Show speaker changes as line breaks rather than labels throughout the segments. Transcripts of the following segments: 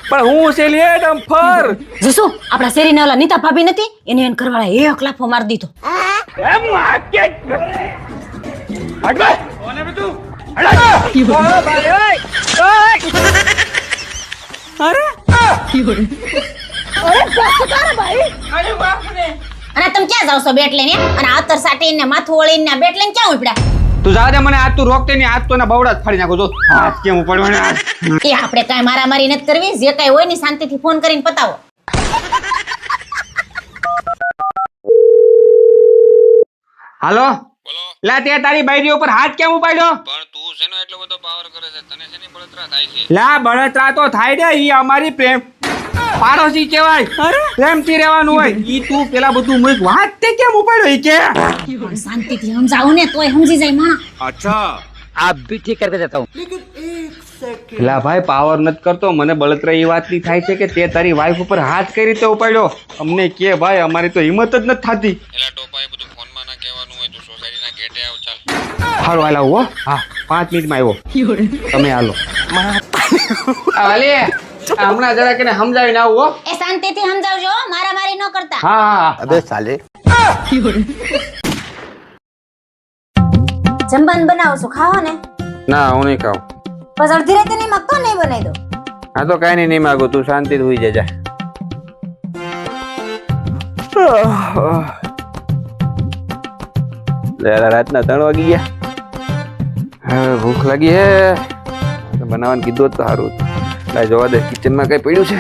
પણ હું છે લે ડમ્ફર
જસુ આપડા શેરીના ઓલા નીતા ભાભી નથી એને એન કરવાળા એક લાફો માર દીધો. અને તમે ક્યાં જાવ છો બેટ લઈને અને આતર સાટીને માથું ઓળીને બેટ લઈને ક્યાં ઉપડ્યા?
તું જા દે મને આજ તું રોકતે નહીં આજ તો એના બવડા જ ફાડી નાખો જો હાથ કેમ ઉપાડ્યો ને આજ.
એ આપણે કાંઈ મારામારી નથી કરવી, જે કાંઈ હોય ને શાંતિથી ફોન કરીને પતાવો.
હાલો
બોલો.
લા તે તારી બાયરી ઉપર હાથ કેમ ઉપાડ્યો?
પણ તું શેનો એટલો બધો પાવર કરે છે? તને શેની બળતરા થાય છે?
લા બળતરા તો થાય દે ઈ અમારી પ્રેમ પાડોશી કહેવાય પ્રેમથી રહેવાનું હોય ઈ તું પેલા બધું મૂક વાત તે કેમ ઉપાડ્યો ઈ કે
પણ શાંતિથી સમજાવું ને તોય સમજી જાય માં.
आप भी ठीक करके देता हूँ.
લા ભાઈ પાવર નથી કરતો મને બળતરા એ વાતની થાય છે કે તે તારી વાઈફ ઉપર હાથ કઈ રીતે ઉપાડ્યો અમને કે ભાઈ અમારી તો હિંમત જ નથી થતી.
એલા ટોપા એ બધું ફોનમાં ના કહેવાનું હોય. તું સોસાયટીના ગેટે આવ ચાલ.
હાલો હાલ આવો હા 5 મિનિટમાં આવ્યો તમે હાલો હાલે હમણાં જરા કે સમજાવીને આવો
એ શાંતિથી સમજાવજો, મારામારી ન કરતા.
હા હા
अबे साले.
જમવાનું બનાવો છો, ખાઓ ને.
ના હું નહીં ખાઉં
બસ અડધી રાતે નહીં માંગતો, નહીં બનાવી દો.
હા તો કઈ નહીં માગું તું શાંતિથી હોઈ જજા રાતના 3 વાગી ગયા હવે ભૂખ લાગી હે બનાવવાનું કીધું તો સારું લાય જોવા દે કિચનમાં કઈ પડ્યું છે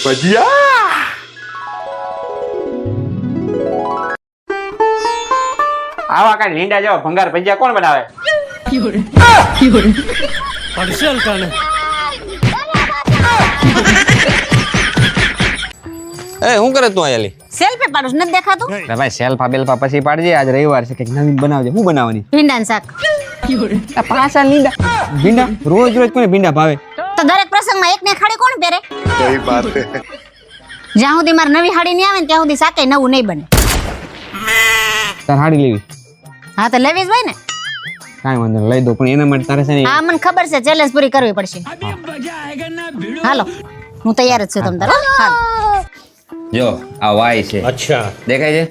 ભજીયા આવા કાંઈ લીંડા જેવા ભંગાર ભજીયા કોણ બનાવે
એ હું કરે તું આયાલી?
સેલ્ફી પાડું છું, નથી દેખાતું?
ભાઈ સેલ્ફા બેલ્ફા પછી પાડજે આજ રવિવાર છે કંઈક નવીન બનાવજે હું બનાવવાની
ભીંડાનું શાક.
આ પાછા લીંડા ભીંડા રોજ રોજ કોને ભીંડા ભાવે
તો દરેક પ્રસંગમાં એક ને ખાડી કોણ પહેરે?
सही बात है.
જ્યાં સુધી મારે નવી હાડી નહીં આવે ને ત્યાં સુધી શાકે નવું નહીં બને.
તાર હાડી લેવી
હા તો લેવી જ હોય ને.
કાંઈ વાંધો નહીં, લઈ દો પણ એના માટે તારે છે ને
હા મને ખબર છે, ચેલેન્જ પૂરી કરવી પડશે. હાલો હું તૈયાર જ છું તમ તારે. હાલો
જો આ વાય છે. અચ્છા દેખાય છે?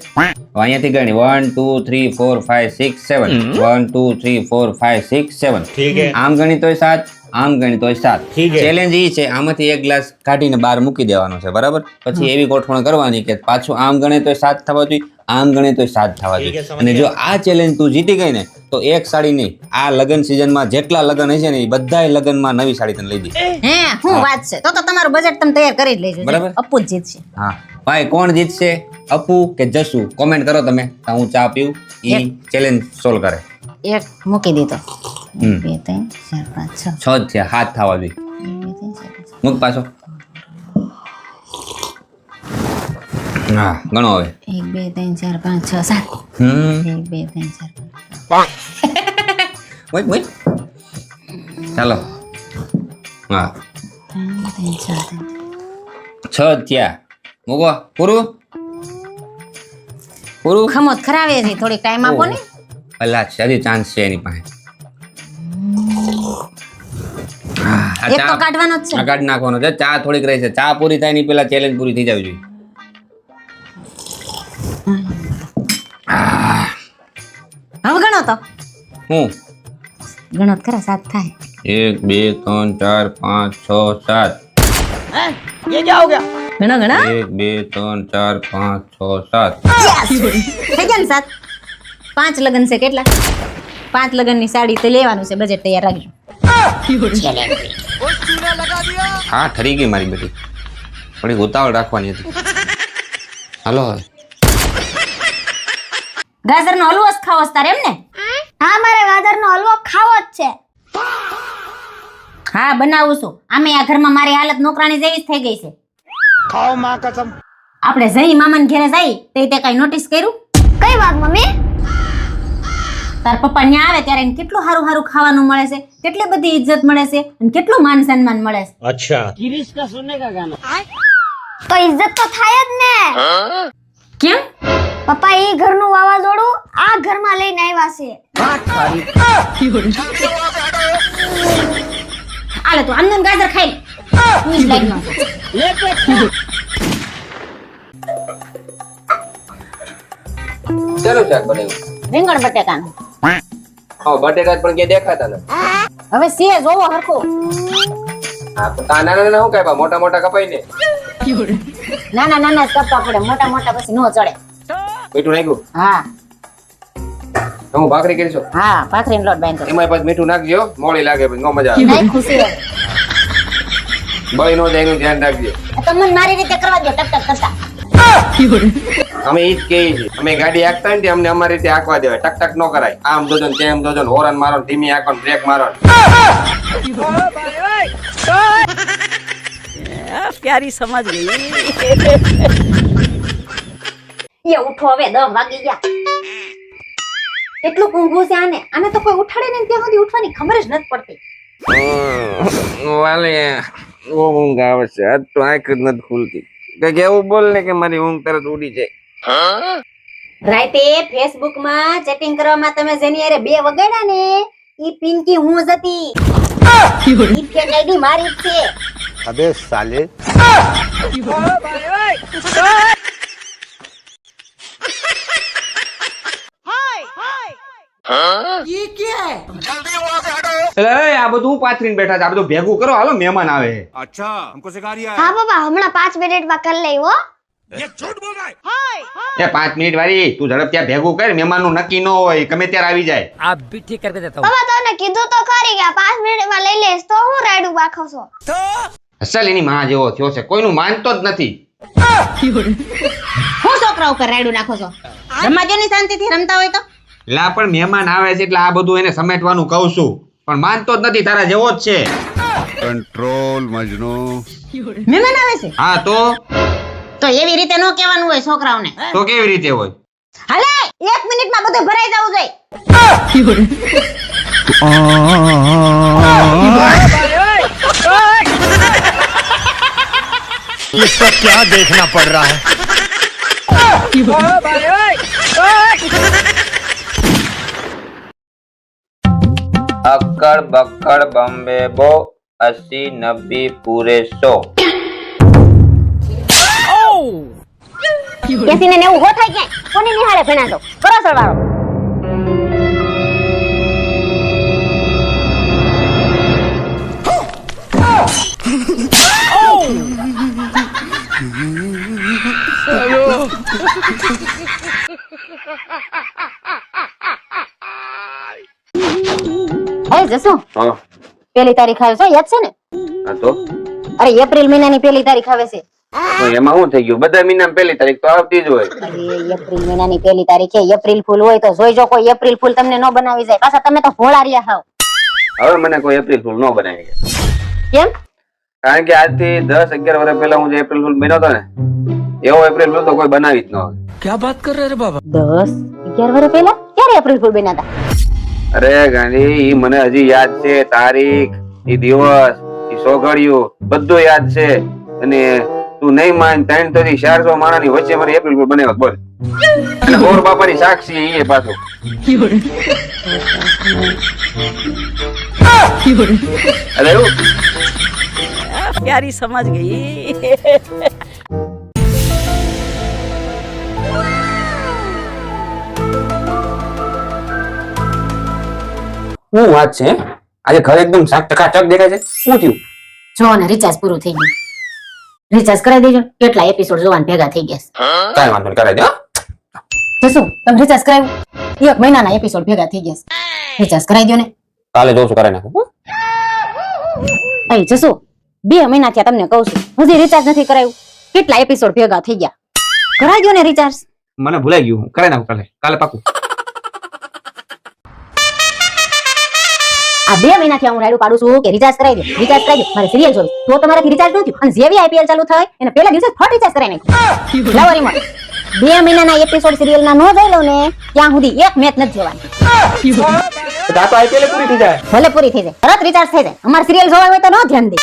અહીંયાથી ગણી 1 2 3 4 5 6 7 1 2 3 4 5 6 7 ઠીક છે. આમ ગણી તોય 7 આમ ગણી તોય 7. ચેલેન્જ ઈ છે આમાંથી એક ગ્લાસ કાઢીને બહાર મૂકી દેવાનો છે બરાબર. પછી એવી ગોઠવણ કરવાની કે પાછું આમ ગણે તોય 7 થવા જોઈએ આમ ગણે તોય 7 થવા જોઈએ. અને જો આ ચેલેન્જ તું જીતી ગઈ ને તો એક સાડી નહીં આ લગન સીઝનમાં જેટલા લગન હશે ને એ બધાય લગનમાં નવી સાડી તને લઈ દે.
હે હું વાત છે તો તમારું બજેટ તમે તૈયાર કરી જ લેજો.
બરાબર.
અપ્પુ જ જીતશે.
હા ભાઈ કોણ જીતશે અપુ કે જસુ કોમેન્ટ કરો તમે તો હું ચા પીવું ઈ ચેલેન્જ સોલ્વ કરે.
એક મૂકી દીધો.
હમ.
2 3 4 5 6
6 જ છે હાથ થવા જોઈએ મૂક પાછો. હા ગણો હવે
1 2 3 4 5 6 7
હમ
1 2 3 4
wait wait ચાલો હા
3 4
6 જ થયા મૂકો પૂરું પૂરું
ખમોત ખરાવે છે, થોડીક ટાઈમ આપો ને.
અલા હજી ચાન્સ છે એની પાસે. હા, આ
એક તો
ચા-
કાઢવાનો જ છે.
આ કાઢી નાખવાનો છે ચા થોડીક રહી છે ચા પૂરી થાય ની પેલા ચેલેન્જ પૂરી થઈ જવી જોઈએ.
હવે ગણો તો
હું
ગણો તો ખરા 7 થાય.
1 2 3 4 5 6 7
ગણો ગણો
1 2 3 4 5 6 7
થઈ ગયા ને 7. 5 લગન છે કેટલા? 5 લગન ની સાડી તો લેવાનું છે, બજેટ તૈયાર રાખજો.
હા ઠરી ગઈ મારી બેટી થોડી ઉતાવળ રાખવાની હતી. હાલો હવે
ગાજરનો હલવો જ ખાવો છે તારે એમ ને?
હા મારે ગાજરનો હલવો ખાવો જ છે.
હા બનાવું છું. આમે આ ઘરમાં મારી હાલત નોકરાણી જેવી જ થઈ ગઈ છે.
खाओ माँ कसम.
આપણે જઈ મામાને ઘરે જઈ તે કઈ નોટિસ કર્યું?
કઈ વાત મમ્મી?
તાર પપ્પા ન્યા આવે ત્યારે એને કેટલું સારું સારું ખાવાનું મળે છે, કેટલી બધી ઇજ્જત મળે છે અને કેટલું માન સન્માન મળે છે.
તો ઇજ્જત તો થાય જ ને.
કેમ?
પપ્પા એ ઘરનું વાવાઝોડું આ ઘરમાં લઈને આવ્યા છે.
આલે તું આમનું ગાજર ખાઈ લે. તું જ લાઈનમાં છે.
શેનું શાક બનાવ્યું?
રીંગણ બટેકાનું.
હા, બટેકા પણ ક્યાં દેખાતા નથી.
હવે સે જોવો હરખો.
હા, તો આ નાના નાના શું કાપ્યા? મોટા મોટા કપાઈ ને.
નાના નાના જ કપા પડે, મોટા મોટા પછી નો ચડે.
મીઠું નાખ્યું?
હા
હું ભાખરી કરીશું.
હા, ભાખરીનો લોટ બાંધ્યો.
એમાં પાછું મીઠું નાખજો, મોળી લાગે પછી નો મજા આવે.
નહીં ખુશી રહે.
બળી નો જાય એનું ધ્યાન રાખજો.
તમને મારી રીતે કરવા દો, ટક ટક કરતા.
અમે ઈ જ કહીએ છીએ. અમે ગાડી હાંકતા હોય ને તે અમને અમારી રીતે હાંકવા દેવાય. ટક ટક નો કરાય. આમ જોજો ને તેમ જોજો ને, હોરન મારો ને ધીમી હાંકો ને બ્રેક મારો ને.
प्यारी समझ गई.
એ ઉઠો હવે, 10 વાગી ગયા. એટલું ઊંઘું છે આને. આને તો કોઈ ઉઠાડે ને ત્યાં સુધી ઉઠવાની ખબર જ નથી પડતી.
વાલે ઊંઘ આવે છે. આજ તો આંખ જ નથી ખુલતી. કઈક એવું બોલ ને કે મારી ઊંઘ તરત ઉડી જાય.
રાતે ફેસબુક માં ચેટિંગ કરવામાં તમે જેની હારે 2 વગાડ્યા ને, ઈ પિંકી હું જ હતી. ઈ ફેક આઈડી મારી જ છે.
अबे साले
એટલે આ બધું પાથરીને બેઠા છે, આ બધું ભેગું કરો, હાલો મહેમાન આવે.
હા પપ્પા હમણાં 5 મિનિટમાં કરી લઈ હો.
એ 5 મિનિટ વાળી તું ઝડપ ત્યાં ભેગું કર, મહેમાન નું નક્કી ન હોય, ગમે ત્યારે આવી જાય.
आप भी ठीक करके देता हूँ.
પપ્પા તમને કીધું તો ખરી કે 5 મિનિટમાં લઈ લઈશ, તો હું રાયડું બાખો છો.
અસલ એની માં જેવો થયો છે, કોઈનું માનતો જ નથી.
હું છોકરા ઉપર રાયડું નાખો છો? રમાજો ની શાંતિથી રમતા હોય તો.
લા પણ મહેમાન આવે છે એટલે આ બધું એને સમેટવાનું કહું છું, પણ માનતો જ નથી, તારા જેવો જ છે.
કંટ્રોલ મજનુ.
મહેમાન આવે છે
હા
તો એવી રીતે નો કહેવાનું હોય છોકરાઓને.
તો કેવી રીતે હોય?
હાલે 1 મિનિટમાં બધું ભરાઈ જવું જોઈએ.
ये सब क्या देखना पड़ रहा है?
અક્કડ બક્કડ બોમ્બે બો 80 90 પૂરે 100.
80 ને 90 હો થાય ક્યાંય? કોની નિહાળે ભણા તો કરો સરવાળો. હવે જશું.
હા
1 તારીખ આવે છે, યાદ છે ને?
હા તો
અરે એપ્રિલ મહિનાની 1 તારીખ આવે છે.
તો એમાં શું થઈ ગયું? બધા મહિનામાં 1 તારીખ તો આવતી જ હોય.
અરે એપ્રિલ મહિનાની 1 તારીખે એપ્રિલ ફૂલ હોય તો જોઈજો કોઈ એપ્રિલ ફૂલ તમને ન બનાવી જાય. પાછા તમે તો ભોળા રહ્યા હાવ.
હવે મને કોઈ એપ્રિલ ફૂલ ન બનાવી ગયા.
કેમ?
કારણ કે આજથી 10 11 વર્ષ પહેલા હું જે એપ્રિલ ફૂલ બન્યો હતો ને, એવો એપ્રિલ ફૂલ તો કોઈ બનાવી જ ન હોય.
क्या बात कर रहे रे बाबा?
10 11 વર્ષ પહેલા ક્યારે એપ્રિલ ફૂલ બન્યા હતા?
અરે ગાંધી, ઈ મને હજી યાદ છે. તારીખ, ઈ દિવસ, ઈ સોગડિયું બધું યાદ છે. અને તું નહીં માન, 300 થી 400 માણસની વચ્ચે મને એપ્રિલ ફૂલ બનાવ્યો. બોલ. અને ગોર બાપાની સાક્ષી ઈ પાછું. અરે એવું
प्यारी समझ गई.
શું વાત છે? આજે ઘર એકદમ ચકાચક દેખાય છે. શું થયું?
જો ને રિચાર્જ પૂરું થઈ ગયું. રિચાર્જ કરાવી દેજો. કેટલા એપિસોડ જોવાના ભેગા થઈ ગયા.
કાંઈ વાંધો નહીં, કરાવી દે.
જશું તમે રિચાર્જ કરાવ્યું? 1 મહિનાના એપિસોડ ભેગા થઈ ગયા. રિચાર્જ કરાવી દો ને.
કાલે જોઉં છું, કરાવી નાખું.
અહીં જશું 2 મહિના થયા તમને કહું છું, હજી રિચાર્જ નથી કરાવ્યું. કેટલા એપિસોડ ભેગા થઈ ગયા. કરાવી દો ને રિચાર્જ.
મને ભૂલાઈ ગયું, કરાવી નાખું કાલે પાકું.
આ 2 મહિનાથી હું રાયડું પાડું છું કે રિચાર્જ કરાવી દો, રિચાર્જ કરાવી દો. મારે સિરિયલ જોઈ તો તમારાથી રિચાર્જ ન થયું અને જેવી આઈપીએલ ચાલુ થાય એને પહેલા દિવસે ફટ રિચાર્જ કરાવી નાખ્યું. લાવો રિમોટ. 2 મહિનાના એપિસોડ સિરિયલના ન જોઈ લઉં ને ત્યાં સુધી એક મેચ નથી જોવાની.
તો આ તો IPL પૂરી થઈ જાય.
ભલે પૂરી થઈ જાય તરત રિચાર્જ થઈ જાય અમાર સિરિયલ જોવા હોય તો ન ધ્યાન દે